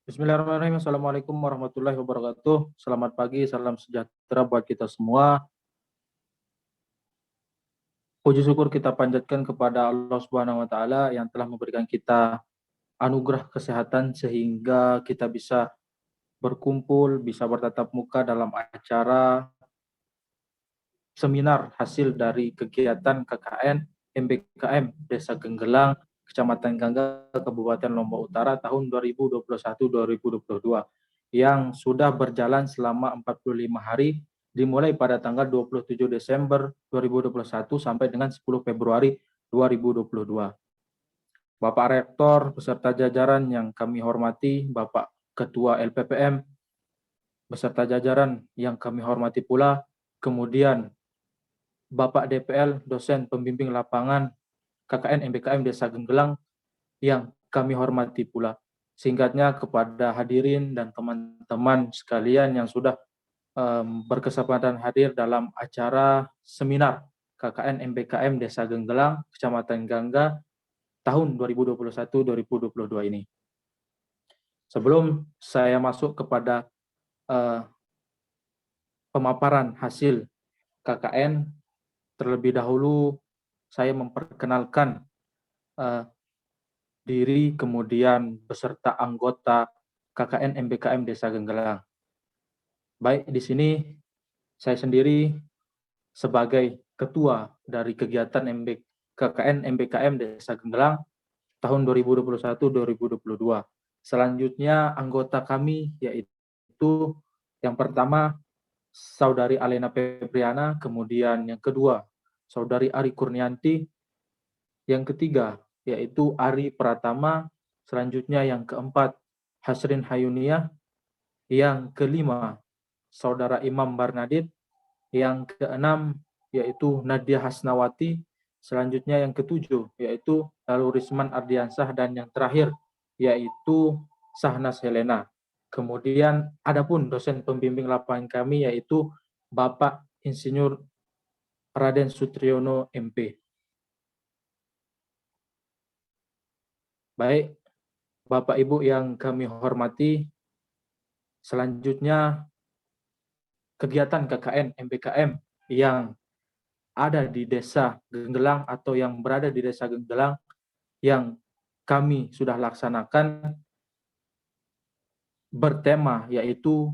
Bismillahirrahmanirrahim. Assalamualaikum warahmatullahi wabarakatuh. Selamat pagi, salam sejahtera buat kita semua. Puji syukur kita panjatkan kepada Allah Subhanahu wa taala yang telah memberikan kita anugerah kesehatan sehingga kita bisa berkumpul, bisa bertatap muka dalam acara seminar hasil dari kegiatan KKN MBKM Desa Genggelang, Kecamatan Gangga, Kabupaten Lombok Utara tahun 2021-2022 yang sudah berjalan selama 45 hari dimulai pada tanggal 27 Desember 2021 sampai dengan 10 Februari 2022. Bapak Rektor beserta jajaran yang kami hormati, Bapak Ketua LPPM beserta jajaran yang kami hormati pula, kemudian Bapak DPL, dosen pembimbing lapangan KKN MBKM Desa Genggelang yang kami hormati pula. Singkatnya kepada hadirin dan teman-teman sekalian yang sudah berkesempatan hadir dalam acara seminar KKN MBKM Desa Genggelang, Kecamatan Gangga, tahun 2021-2022 ini. Sebelum saya masuk kepada pemaparan hasil KKN, terlebih dahulu saya memperkenalkan diri, kemudian beserta anggota KKN MBKM Desa Genggelang. Baik, di sini saya sendiri sebagai ketua dari kegiatan KKN MBKM Desa Genggelang tahun 2021-2022. Selanjutnya anggota kami yaitu yang pertama Saudari Alena Febriana, kemudian yang kedua Saudari Ari Kurnianti, yang ketiga yaitu Ari Pratama, selanjutnya yang keempat Hasrin Hayunia, yang kelima Saudara Imam Barnadit, yang keenam yaitu Nadia Hasnawati, selanjutnya yang ketujuh yaitu Lalu Risman Ardiansah, dan yang terakhir yaitu Sahnas Helena. Kemudian adapun dosen pembimbing lapangan kami yaitu Bapak Insinyur Raden Sutriyono MP. Baik, Bapak Ibu yang kami hormati, selanjutnya kegiatan KKN MBKM yang ada di Desa Genggelang atau yang berada di Desa Genggelang yang kami sudah laksanakan bertema yaitu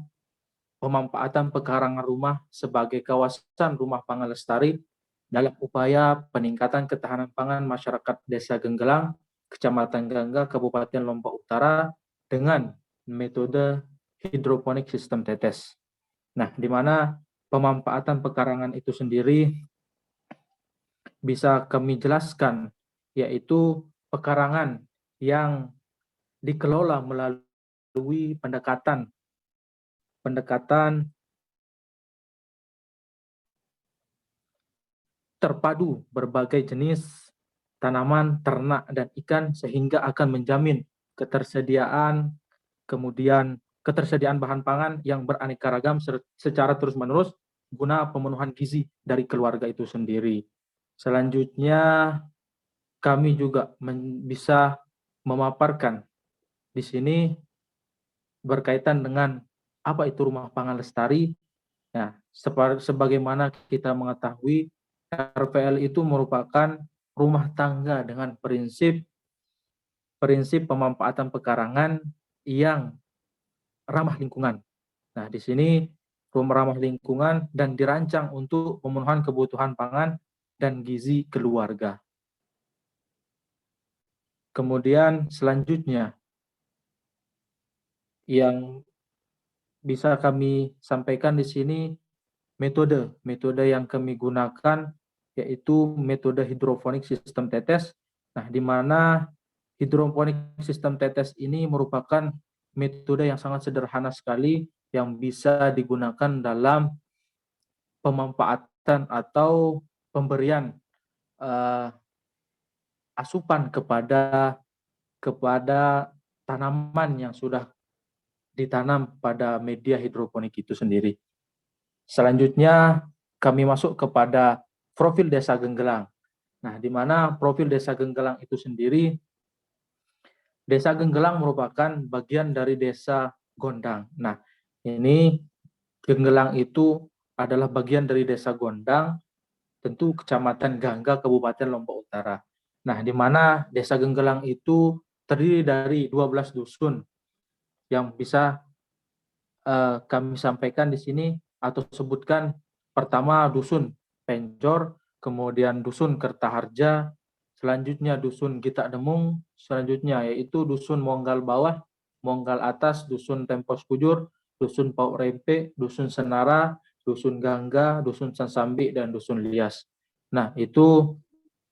pemanfaatan pekarangan rumah sebagai kawasan rumah pangan lestari dalam upaya peningkatan ketahanan pangan masyarakat Desa Genggelang, Kecamatan Gangga, Kabupaten Lombok Utara dengan metode hidroponik sistem tetes. Nah, di mana pemanfaatan pekarangan itu sendiri bisa kami jelaskan, yaitu pekarangan yang dikelola melalui pendekatan terpadu berbagai jenis tanaman, ternak, dan ikan sehingga akan menjamin ketersediaan bahan pangan yang beraneka ragam secara terus-menerus guna pemenuhan gizi dari keluarga itu sendiri. Selanjutnya kami juga bisa memaparkan di sini berkaitan dengan apa itu rumah pangan lestari. Nah, sebagaimana kita mengetahui RPL itu merupakan rumah tangga dengan prinsip pemanfaatan pekarangan yang ramah lingkungan. Nah, di sini rumah ramah lingkungan dan dirancang untuk pemenuhan kebutuhan pangan dan gizi keluarga. Kemudian selanjutnya yang bisa kami sampaikan di sini metode yang kami gunakan yaitu metode hidroponik sistem tetes. Nah, di mana hidroponik sistem tetes ini merupakan metode yang sangat sederhana sekali yang bisa digunakan dalam pemanfaatan atau pemberian asupan kepada tanaman yang sudah ditanam pada media hidroponik itu sendiri. Selanjutnya kami masuk kepada profil Desa Genggelang. Nah, di mana profil Desa Genggelang itu sendiri Desa Genggelang merupakan bagian dari Desa Gondang. Nah, ini Genggelang itu adalah bagian dari Desa Gondang, tentu Kecamatan Gangga, Kabupaten Lombok Utara. Nah, di mana Desa Genggelang itu terdiri dari 12 dusun yang bisa kami sampaikan di sini atau sebutkan. Pertama Dusun Penjor, kemudian Dusun Kertaharja, selanjutnya Dusun Gitak Demung, selanjutnya yaitu Dusun Monggal Bawah, Monggal Atas, Dusun Tempos Kujur, Dusun Pauk Rempe, Dusun Senara, Dusun Gangga, Dusun Sansambi, dan Dusun Lias. Nah, itu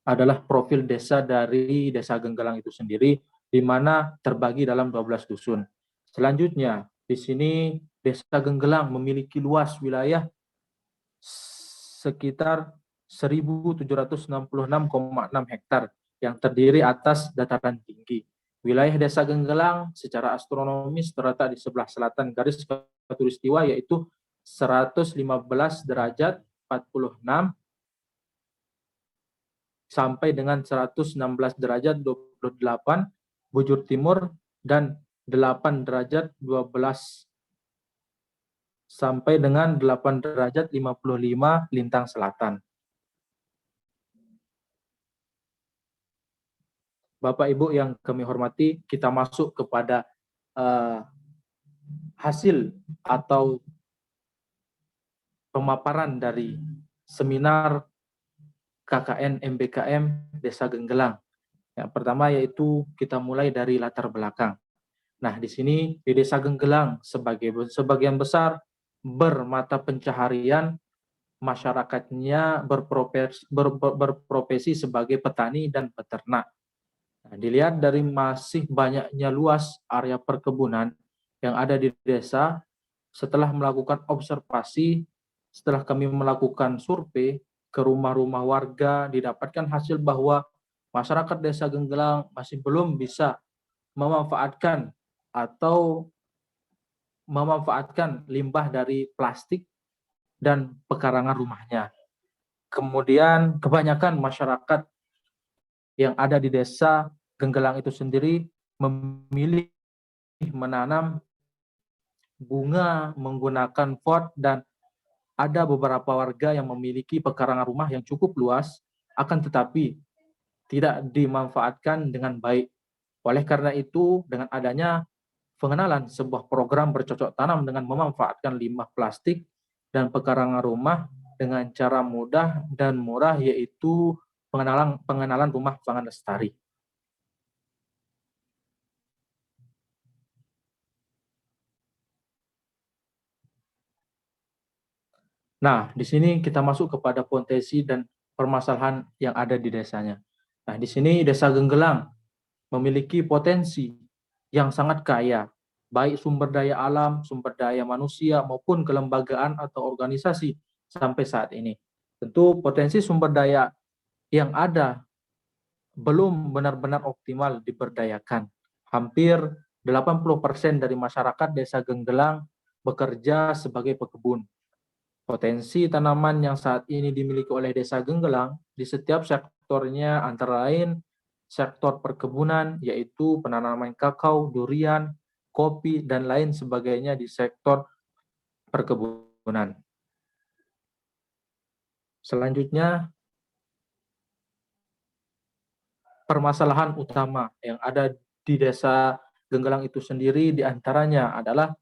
adalah profil desa dari Desa Genggelang itu sendiri, di mana terbagi dalam 12 dusun. Selanjutnya, di sini Desa Genggelang memiliki luas wilayah sekitar 1.766,6 hektar yang terdiri atas dataran tinggi. Wilayah Desa Genggelang secara astronomis terletak di sebelah selatan garis khatulistiwa, yaitu 115 derajat 46 sampai dengan 116 derajat 28 bujur timur dan 8 derajat 12 sampai dengan 8 derajat 55 lintang selatan. Bapak Ibu yang kami hormati, kita masuk kepada hasil atau pemaparan dari seminar KKN MBKM Desa Genggelang. Yang pertama yaitu kita mulai dari latar belakang. Nah, di sini di Desa Genggelang sebagian besar bermata pencaharian masyarakatnya berprofesi sebagai petani dan peternak. Nah, dilihat dari masih banyaknya luas area perkebunan yang ada di desa, setelah melakukan observasi, setelah kami melakukan survei ke rumah-rumah warga, didapatkan hasil bahwa masyarakat Desa Genggelang masih belum bisa memanfaatkan atau memanfaatkan limbah dari plastik dan pekarangan rumahnya. Kemudian kebanyakan masyarakat yang ada di Desa Genggelang itu sendiri memilih menanam bunga menggunakan pot, dan ada beberapa warga yang memiliki pekarangan rumah yang cukup luas, akan tetapi tidak dimanfaatkan dengan baik. Oleh karena itu, dengan adanya pengenalan sebuah program bercocok tanam dengan memanfaatkan limbah plastik dan pekarangan rumah dengan cara mudah dan murah, yaitu pengenalan rumah pangan lestari. Nah, di sini kita masuk kepada potensi dan permasalahan yang ada di desanya. Nah, di sini Desa Genggelang memiliki potensi yang sangat kaya, baik sumber daya alam, sumber daya manusia, maupun kelembagaan atau organisasi sampai saat ini. Tentu potensi sumber daya yang ada belum benar-benar optimal diberdayakan. Hampir 80% dari masyarakat Desa Genggelang bekerja sebagai pekebun. Potensi tanaman yang saat ini dimiliki oleh Desa Genggelang di setiap sektornya antara lain sektor perkebunan, yaitu penanaman kakao, durian, kopi, dan lain sebagainya di sektor perkebunan. Selanjutnya, permasalahan utama yang ada di Desa Genggelang itu sendiri diantaranya adalah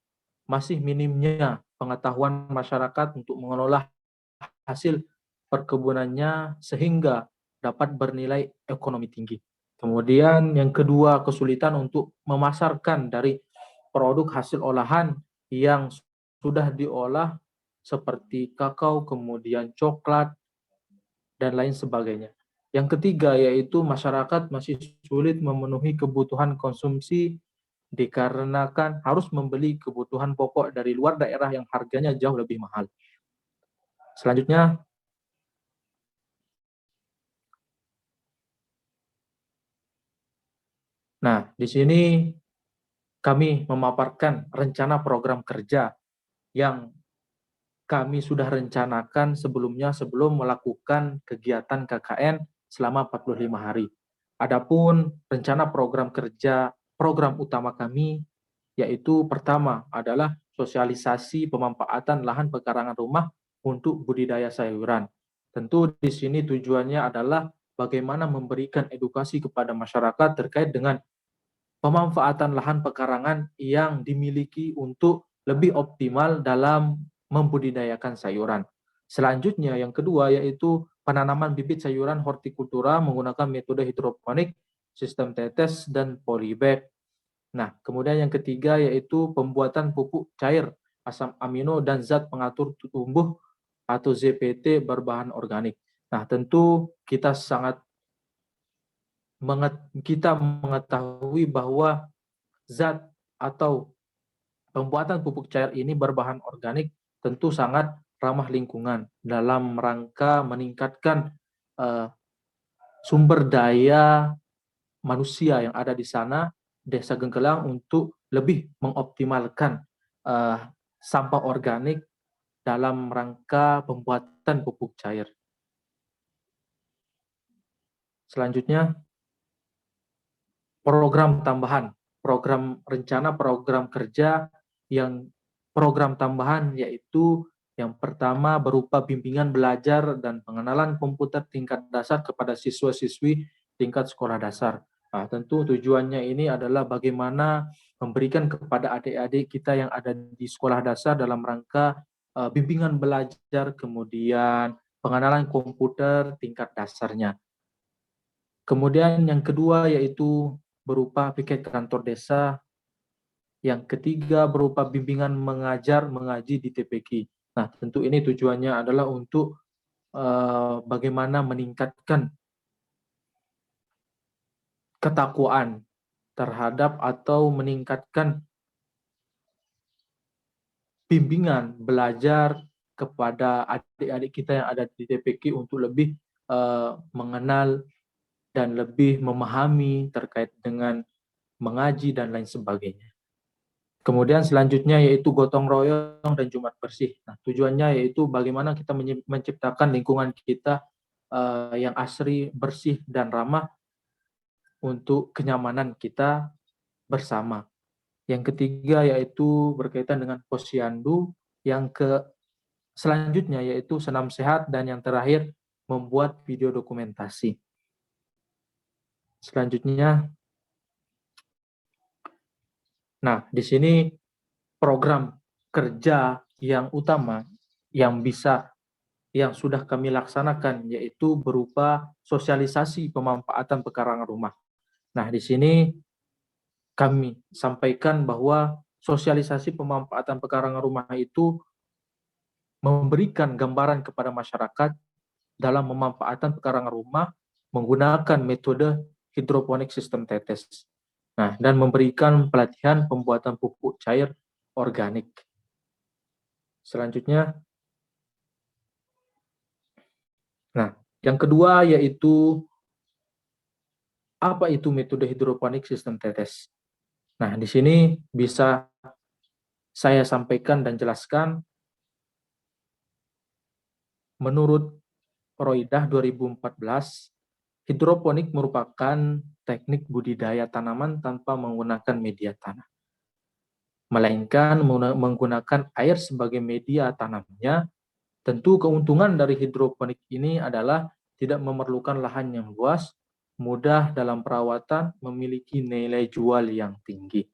masih minimnya pengetahuan masyarakat untuk mengelola hasil perkebunannya sehingga dapat bernilai ekonomi tinggi. Kemudian yang kedua, kesulitan untuk memasarkan dari produk hasil olahan yang sudah diolah seperti kakao, kemudian coklat, dan lain sebagainya. Yang ketiga yaitu masyarakat masih sulit memenuhi kebutuhan konsumsi dikarenakan harus membeli kebutuhan pokok dari luar daerah yang harganya jauh lebih mahal. Selanjutnya, nah di sini kami memaparkan rencana program kerja yang kami sudah rencanakan sebelumnya sebelum melakukan kegiatan KKN selama 45 hari. Adapun rencana program kerja program utama kami yaitu pertama adalah sosialisasi pemanfaatan lahan pekarangan rumah untuk budidaya sayuran. Tentu di sini tujuannya adalah bagaimana memberikan edukasi kepada masyarakat terkait dengan pemanfaatan lahan pekarangan yang dimiliki untuk lebih optimal dalam membudidayakan sayuran. Selanjutnya yang kedua yaitu penanaman bibit sayuran hortikultura menggunakan metode hidroponik, sistem tetes, dan polybag. Nah, kemudian yang ketiga yaitu pembuatan pupuk cair, asam amino, dan zat pengatur tumbuh atau ZPT berbahan organik. Nah, tentu kita mengetahui bahwa zat atau pembuatan pupuk cair ini berbahan organik tentu sangat ramah lingkungan dalam rangka meningkatkan uh, sumber daya manusia yang ada di sana, Desa Gengkelang, untuk lebih mengoptimalkan sampah organik dalam rangka pembuatan pupuk cair. Selanjutnya, program tambahan, program kerja yang program tambahan yaitu yang pertama berupa bimbingan belajar dan pengenalan komputer tingkat dasar kepada siswa-siswi tingkat sekolah dasar. Nah, tentu tujuannya ini adalah bagaimana memberikan kepada adik-adik kita yang ada di sekolah dasar dalam rangka bimbingan belajar, kemudian pengenalan komputer tingkat dasarnya. Kemudian yang kedua yaitu berupa piket kantor desa. Yang ketiga berupa bimbingan mengajar mengaji di TPQ. Nah, tentu ini tujuannya adalah untuk bagaimana meningkatkan ketakwaan terhadap atau meningkatkan bimbingan belajar kepada adik-adik kita yang ada di TPQ untuk lebih mengenal dan lebih memahami terkait dengan mengaji dan lain sebagainya. Kemudian selanjutnya yaitu gotong royong dan Jumat bersih. Nah, tujuannya yaitu bagaimana kita menciptakan lingkungan kita yang asri, bersih, dan ramah untuk kenyamanan kita bersama. Yang ketiga yaitu berkaitan dengan posyandu. Selanjutnya yaitu senam sehat, dan yang terakhir membuat video dokumentasi. Selanjutnya, nah di sini program kerja yang utama yang sudah kami laksanakan yaitu berupa sosialisasi pemanfaatan pekarangan rumah. Nah, di sini kami sampaikan bahwa sosialisasi pemanfaatan pekarangan rumah itu memberikan gambaran kepada masyarakat dalam pemanfaatan pekarangan rumah menggunakan metode hidroponik sistem tetes. Nah, dan memberikan pelatihan pembuatan pupuk cair organik. Selanjutnya, nah, yang kedua yaitu apa itu metode hidroponik sistem tetes. Nah, di sini bisa saya sampaikan dan jelaskan menurut Roidah 2014, hidroponik merupakan teknik budidaya tanaman tanpa menggunakan media tanah, melainkan menggunakan air sebagai media tanamnya. Tentu keuntungan dari hidroponik ini adalah tidak memerlukan lahan yang luas, mudah dalam perawatan, memiliki nilai jual yang tinggi.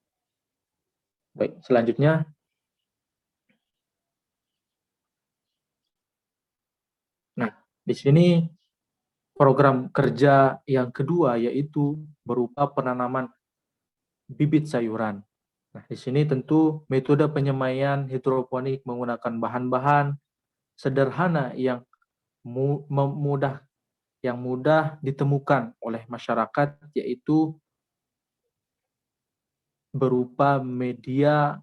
Baik, selanjutnya. Nah, di sini program kerja yang kedua yaitu berupa penanaman bibit sayuran. Nah, di sini tentu metode penyemaian hidroponik menggunakan bahan-bahan sederhana yang mudah ditemukan oleh masyarakat, yaitu berupa media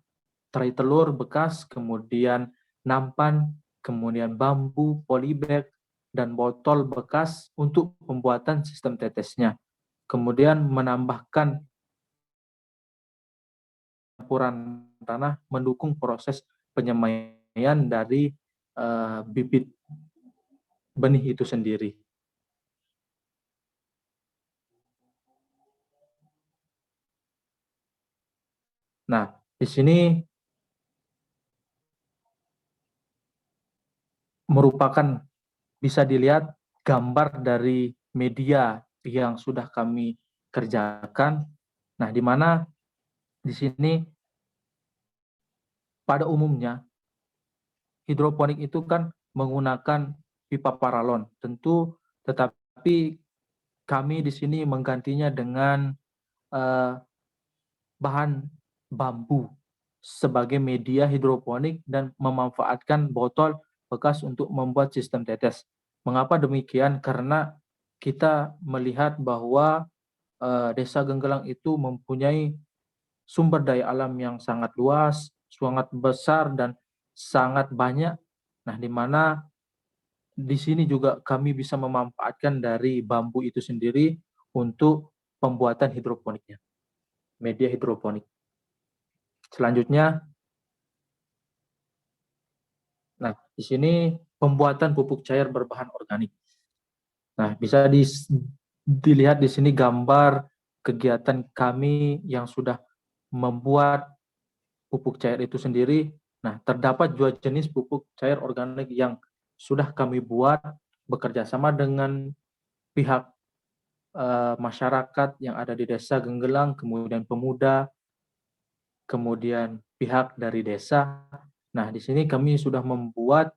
tray telur bekas, kemudian nampan, kemudian bambu, polybag, dan botol bekas untuk pembuatan sistem tetesnya. Kemudian menambahkan campuran tanah mendukung proses penyemaian dari bibit benih itu sendiri. Nah, di sini merupakan bisa dilihat gambar dari media yang sudah kami kerjakan. Nah, di mana di sini pada umumnya hidroponik itu kan menggunakan pipa paralon. Tentu, tetapi kami di sini menggantinya dengan eh, bahan bambu sebagai media hidroponik dan memanfaatkan botol bekas untuk membuat sistem tetes. Mengapa demikian? Karena kita melihat bahwa Desa Genggelang itu mempunyai sumber daya alam yang sangat luas, sangat besar dan sangat banyak. Nah, di mana di sini juga kami bisa memanfaatkan dari bambu itu sendiri untuk pembuatan hidroponiknya, media hidroponik. Selanjutnya, nah di sini pembuatan pupuk cair berbahan organik. Nah, bisa dilihat di sini gambar kegiatan kami yang sudah membuat pupuk cair itu sendiri. Nah, terdapat dua jenis pupuk cair organik yang sudah kami buat bekerja sama dengan pihak masyarakat yang ada di Desa Genggelang, kemudian pemuda, kemudian pihak dari desa. Nah, di sini kami sudah membuat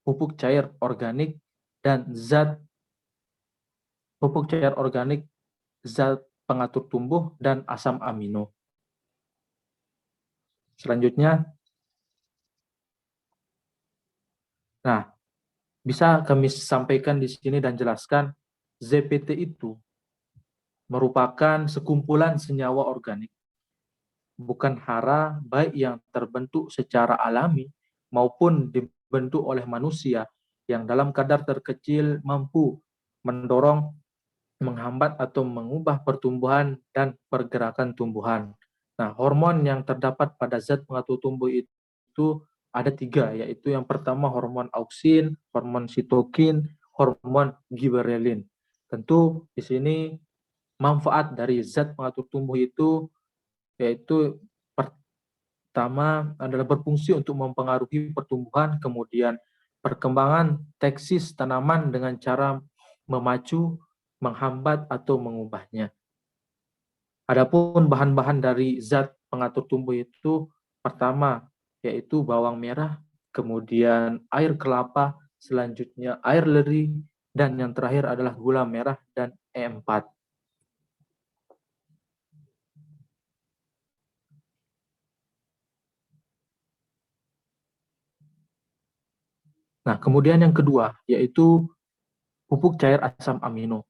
pupuk cair organik dan zat pupuk cair organik, zat pengatur tumbuh, dan asam amino. Selanjutnya, nah, bisa kami sampaikan di sini dan jelaskan, ZPT itu merupakan sekumpulan senyawa organik, bukan hara baik yang terbentuk secara alami maupun dibentuk oleh manusia yang dalam kadar terkecil mampu mendorong, menghambat atau mengubah pertumbuhan dan pergerakan tumbuhan. Nah, hormon yang terdapat pada zat pengatur tumbuh itu ada tiga, yaitu yang pertama hormon auksin, hormon sitokin, hormon giberelin. Tentu di sini manfaat dari zat pengatur tumbuh itu yaitu pertama adalah berfungsi untuk mempengaruhi pertumbuhan, kemudian perkembangan teksis tanaman dengan cara memacu, menghambat, atau mengubahnya. Adapun bahan-bahan dari zat pengatur tumbuh itu pertama yaitu bawang merah, kemudian air kelapa, selanjutnya air leri, dan yang terakhir adalah gula merah dan E4. Nah, kemudian yang kedua yaitu pupuk cair asam amino.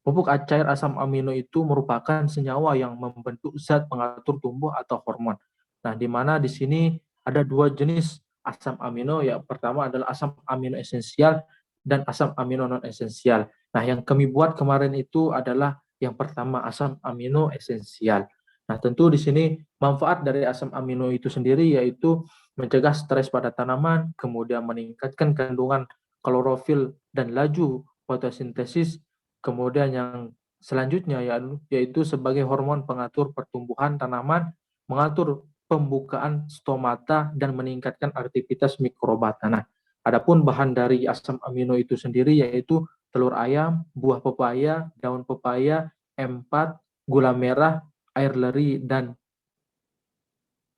Pupuk cair asam amino itu merupakan senyawa yang membentuk zat pengatur tumbuh atau hormon. Nah, di mana di sini ada dua jenis asam amino. Yang pertama adalah asam amino esensial dan asam amino non esensial. Nah, yang kami buat kemarin itu adalah yang pertama asam amino esensial. Nah, tentu di sini manfaat dari asam amino itu sendiri yaitu mencegah stres pada tanaman, kemudian meningkatkan kandungan klorofil dan laju fotosintesis. Kemudian yang selanjutnya yaitu sebagai hormon pengatur pertumbuhan tanaman, mengatur pembukaan stomata dan meningkatkan aktivitas mikrobata. Nah, adapun bahan dari asam amino itu sendiri yaitu telur ayam, buah pepaya, daun pepaya, E4, gula merah, air leri, dan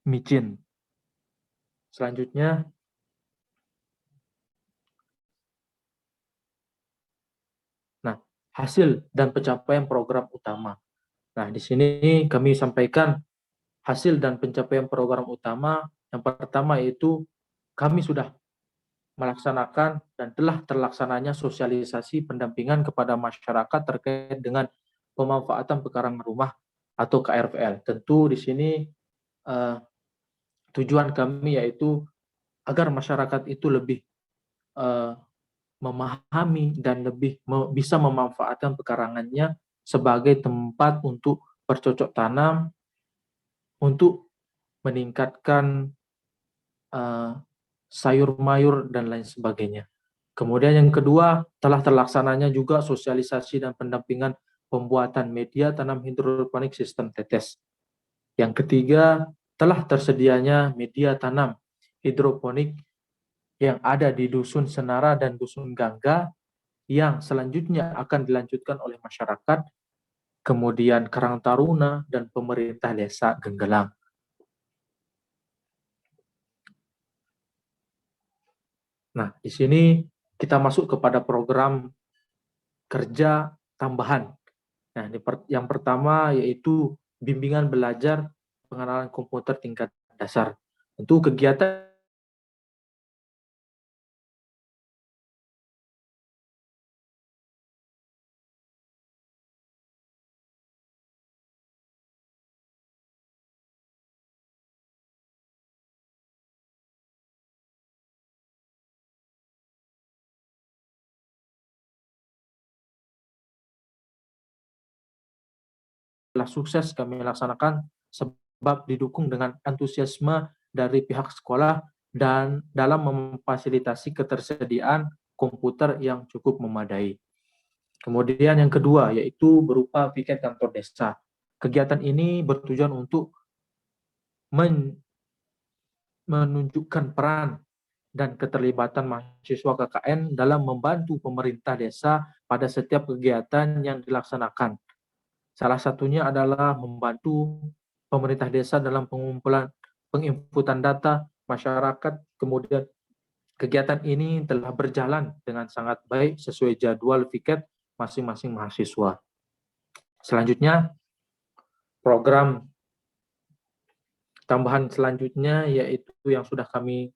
micin. Selanjutnya, nah, hasil dan pencapaian program utama. Nah, di sini kami sampaikan hasil dan pencapaian program utama. Yang pertama yaitu kami sudah melaksanakan dan telah terlaksananya sosialisasi pendampingan kepada masyarakat terkait dengan pemanfaatan pekarangan rumah atau KRPL. Tentu di sini eh, tujuan kami yaitu agar masyarakat itu lebih eh, memahami dan lebih bisa memanfaatkan pekarangannya sebagai tempat untuk bercocok tanam, untuk meningkatkan uh, sayur mayur dan lain sebagainya. Kemudian yang kedua, telah terlaksananya juga sosialisasi dan pendampingan pembuatan media tanam hidroponik sistem tetes, Yang ketiga, telah tersedianya media tanam hidroponik yang ada di Dusun Senara dan Dusun Gangga yang selanjutnya akan dilanjutkan oleh masyarakat, kemudian Karang Taruna dan pemerintah desa Genggelang. Nah, di sini kita masuk kepada program kerja tambahan. Nah, yang pertama yaitu bimbingan belajar pengenalan komputer tingkat dasar. Tentu kegiatan telah sukses kami laksanakan sebab didukung dengan antusiasme dari pihak sekolah dan dalam memfasilitasi ketersediaan komputer yang cukup memadai. Kemudian yang kedua yaitu berupa piket kantor desa. Kegiatan ini bertujuan untuk menunjukkan peran dan keterlibatan mahasiswa KKN dalam membantu pemerintah desa pada setiap kegiatan yang dilaksanakan. Salah satunya adalah membantu pemerintah desa dalam penginputan data masyarakat. Kemudian kegiatan ini telah berjalan dengan sangat baik sesuai jadwal piket masing-masing mahasiswa. Selanjutnya, program tambahan selanjutnya yaitu yang sudah kami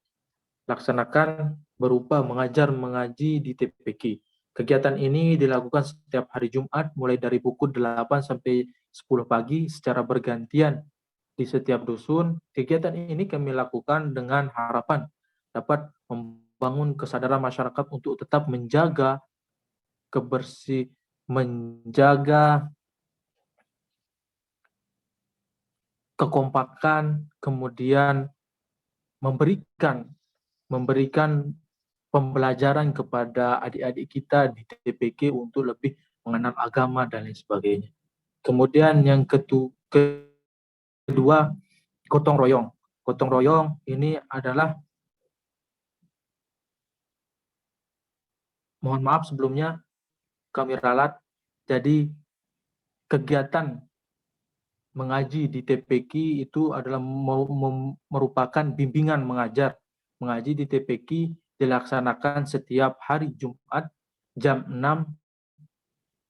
laksanakan berupa mengajar mengaji di TPQ. Kegiatan ini dilakukan setiap hari Jumat mulai dari pukul 8 sampai 10 pagi secara bergantian di setiap dusun. Kegiatan ini kami lakukan dengan harapan dapat membangun kesadaran masyarakat untuk tetap menjaga menjaga kekompakan, kemudian memberikan pembelajaran kepada adik-adik kita di TPQ untuk lebih mengenal agama dan lain sebagainya. Kemudian yang kedua, gotong royong. Gotong royong ini adalah, mohon maaf sebelumnya kami ralat, jadi kegiatan mengaji di TPQ itu adalah merupakan bimbingan mengajar. Mengaji di TPQ dilaksanakan setiap hari Jumat jam 6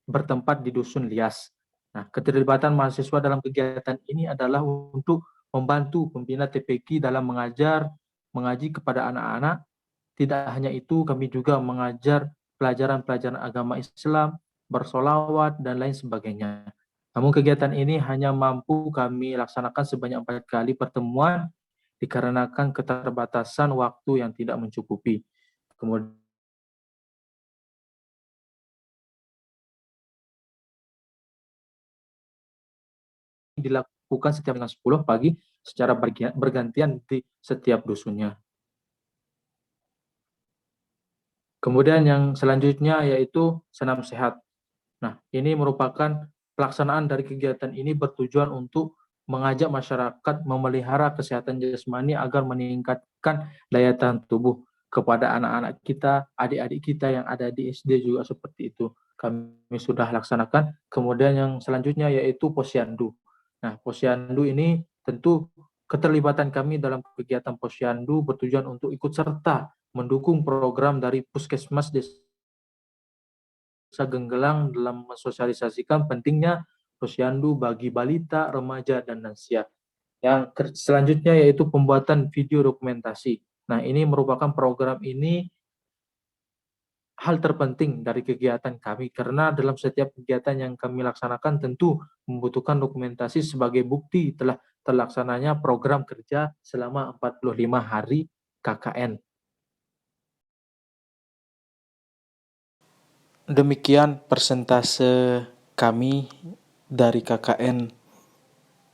bertempat di Dusun Lias. Nah, keterlibatan mahasiswa dalam kegiatan ini adalah untuk membantu pembina TPQ dalam mengaji kepada anak-anak. Tidak hanya itu, kami juga mengajar pelajaran-pelajaran agama Islam, bersolawat, dan lain sebagainya. Namun kegiatan ini hanya mampu kami laksanakan sebanyak 4 kali pertemuan dikarenakan keterbatasan waktu yang tidak mencukupi. Kemudian dilakukan setiap jam 10 pagi secara bergantian di setiap dusunnya. Kemudian yang selanjutnya yaitu senam sehat. Nah, ini merupakan pelaksanaan dari kegiatan ini bertujuan untuk mengajak masyarakat memelihara kesehatan jasmani agar meningkatkan daya tahan tubuh kepada anak-anak kita, adik-adik kita yang ada di SD juga seperti itu. Kami sudah laksanakan. Kemudian yang selanjutnya yaitu posyandu. Nah, posyandu ini tentu keterlibatan kami dalam kegiatan posyandu bertujuan untuk ikut serta mendukung program dari Puskesmas Desa Genggelang dalam mensosialisasikan pentingnya posyandu bagi balita, remaja, dan lansia. Yang selanjutnya yaitu pembuatan video dokumentasi. Nah, ini merupakan program ini hal terpenting dari kegiatan kami karena dalam setiap kegiatan yang kami laksanakan tentu membutuhkan dokumentasi sebagai bukti telah terlaksananya program kerja selama 45 hari KKN. Demikian persentase kami dari KKN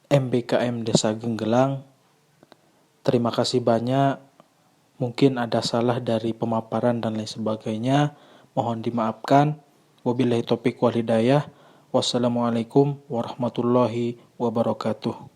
MBKM Desa Genggelang. Terima kasih banyak. Mungkin ada salah dari pemaparan dan lain sebagainya. Mohon dimaafkan. Wabillahi taufiq wal hidayah. Wassalamualaikum warahmatullahi wabarakatuh.